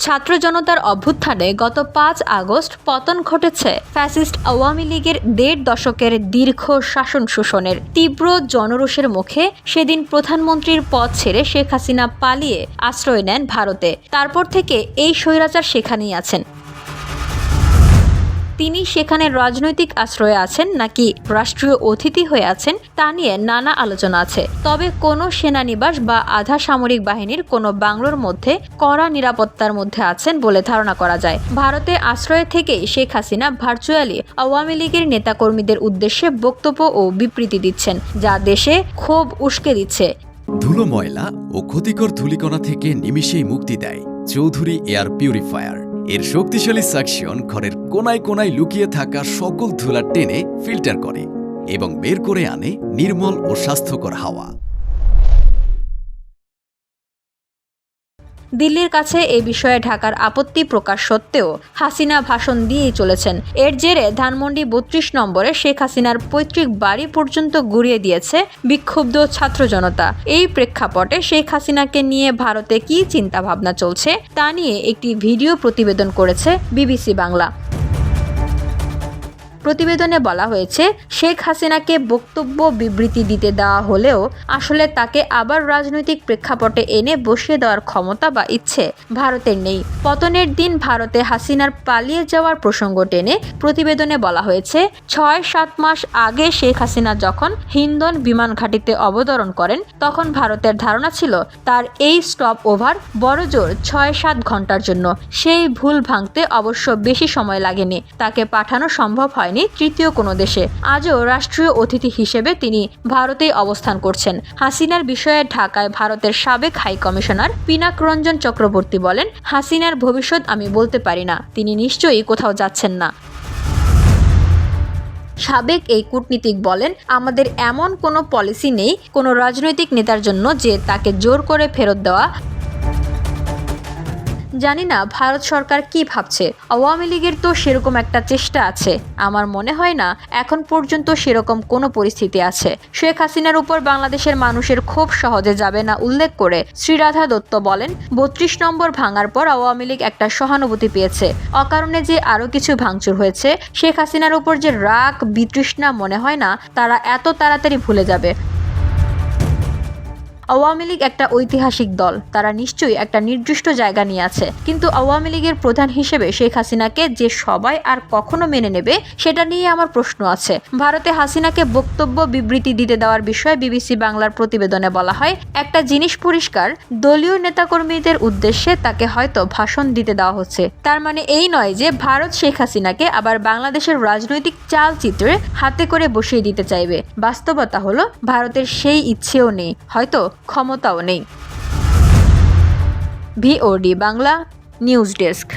ছাত্র জনতার অভ্যুত্থানে গত ৫ আগস্ট পতন ঘটেছে ফ্যাসিস্ট আওয়ামী লীগের ১.৫ দশকের দীর্ঘ শাসন শোষণের। তীব্র জনরোষের মুখে সেদিন প্রধানমন্ত্রীর পদ ছেড়ে শেখ হাসিনা পালিয়ে আশ্রয় নেন ভারতে। তারপর থেকে এই স্বৈরাচার সেখানেই আছেন। তিনি সেখানে রাজনৈতিক আশ্রয়ে আছেন নাকি রাষ্ট্রীয় অতিথি হয়ে আছেন তা নিয়ে নানা আলোচনা আছে। তবে কোনো সেনানিবাস বা আধা সামরিক বাহিনীর কোনো বাংলোর মধ্যে কড়া নিরাপত্তার মধ্যে আছেন বলে ধারণা করা যায়। ভারতে আশ্রয় থেকেই শেখ হাসিনা ভার্চুয়ালি আওয়ামী লীগের নেতাকর্মীদের উদ্দেশ্যে বক্তব্য ও বিবৃতি দিচ্ছেন, যা দেশে ক্ষোভ উস্কে দিচ্ছে। ধুলো, ময়লা ও ক্ষতিকর ধূলিকণা থেকে নিমিষেই মুক্তি দেয় চৌধুরী এয়ার পিউরিফায়ার। এর শক্তিশালী সাকশন ঘরের কোনায় কোনায় লুকিয়ে থাকা সকল ধুলা টেনে ফিল্টার করে এবং বের করে আনে নির্মল ও স্বাস্থ্যকর হাওয়া। দিল্লির কাছে এ বিষয়ে ঢাকার আপত্তি প্রকাশ সত্ত্বেও হাসিনা ভাষণ দিয়েই চলেছেন। এর জেরে ধানমন্ডি ৩২ নম্বরে শেখ হাসিনার পৈতৃক বাড়ি পর্যন্ত গুড়িয়ে দিয়েছে বিক্ষুব্ধ ছাত্র জনতা। এই প্রেক্ষাপটে শেখ হাসিনাকে নিয়ে ভারতে কী চিন্তাভাবনা চলছে তা নিয়ে একটি ভিডিও প্রতিবেদন করেছে বিবিসি বাংলা। প্রতিবেদনে বলা হয়েছে, শেখ হাসিনাকে বক্তব্য বিবৃতি দিতে দেওয়া হলেও আসলে তাকে আবার রাজনৈতিক প্রেক্ষাপটে এনে বসিয়ে দেওয়ার ক্ষমতা বা ইচ্ছে ভারতের নেই। পতনের দিন ভারতে হাসিনার পালিয়ে যাওয়ার প্রসঙ্গ টেনে প্রতিবেদনে বলা হয়েছে, ৬-৭ মাস আগে শেখ হাসিনা যখন হিন্দন বিমান ঘাঁটিতে অবতরণ করেন তখন ভারতের ধারণা ছিল তার এই স্টপ ওভার বড়জোর ৬-৭ ঘন্টার জন্য। সেই ভুল ভাঙতে অবশ্য বেশি সময় লাগেনি, তাকে পাঠানো সম্ভব হয়নি তৃতীয় কোনো দেশে। আজও রাষ্ট্রীয় অতিথি হিসেবে তিনি ভারতেই অবস্থান করছেন। হাসিনার বিষয়ে ঢাকায় ভারতের সাবেক হাই কমিশনার পিনাক রঞ্জন চক্রবর্তী বলেন, হাসিনার ভবিষ্যৎ আমি বলতে পারি না, তিনি নিশ্চয়ই কোথাও যাচ্ছেন না। সাবেক এই কূটনীতিক বলেন, আমাদের এমন কোনো পলিসি নেই কোনো রাজনৈতিক নেতার জন্য যে তাকে জোর করে ফেরত দেওয়া। জানি না ভারত সরকার কি ভাবছে। আওয়ামী লীগের তো সেরকম একটা চেষ্টা আছে, আমার মনে হয় না এখন পর্যন্ত সেরকম কোনো পরিস্থিতি আছে। শেখ হাসিনার উপর বাংলাদেশের মানুষের ক্ষোভ সহজে যাবে না উল্লেখ করে শ্রীরাধা দত্ত বলেন, ৩২ নম্বর ভাঙার পর আওয়ামী লীগ একটা সহানুভূতি পেয়েছে। অকারণে যে আরও কিছু ভাঙচুর হয়েছে, শেখ হাসিনার উপর যে রাগ বিতৃষ্ণা মনে হয় না তারা এত তাড়াতাড়ি ভুলে যাবে। আওয়ামী লীগ একটা ঐতিহাসিক দল, তারা নিশ্চয়ই একটা নির্দিষ্ট জায়গা নিয়ে আছে, কিন্তু আওয়ামী লীগের প্রধান হিসেবে শেখ হাসিনাকে যে সবাই আর কখনো মেনে নেবে সেটা নিয়ে আমার প্রশ্ন আছে। ভারতে হাসিনাকে বক্তব্য বিবৃতি দিতে দেওয়ার বিষয়ে বিবিসি বাংলার প্রতিবেদনে বলা হয়, একটা জিনিস পরিষ্কার, দলীয় নেতাকর্মীদের উদ্দেশ্যে তাকে হয়তো ভাষণ দিতে দেওয়া হচ্ছে। তার মানে এই নয় যে ভারত শেখ হাসিনাকে আবার বাংলাদেশের রাজনৈতিক চালচিত্রে হাতে করে বসিয়ে দিতে চাইবে। বাস্তবতা হলো ভারতের সেই ইচ্ছেও নেই, হয়তো ক্ষমতাও নেই। VOD Bangla news desk.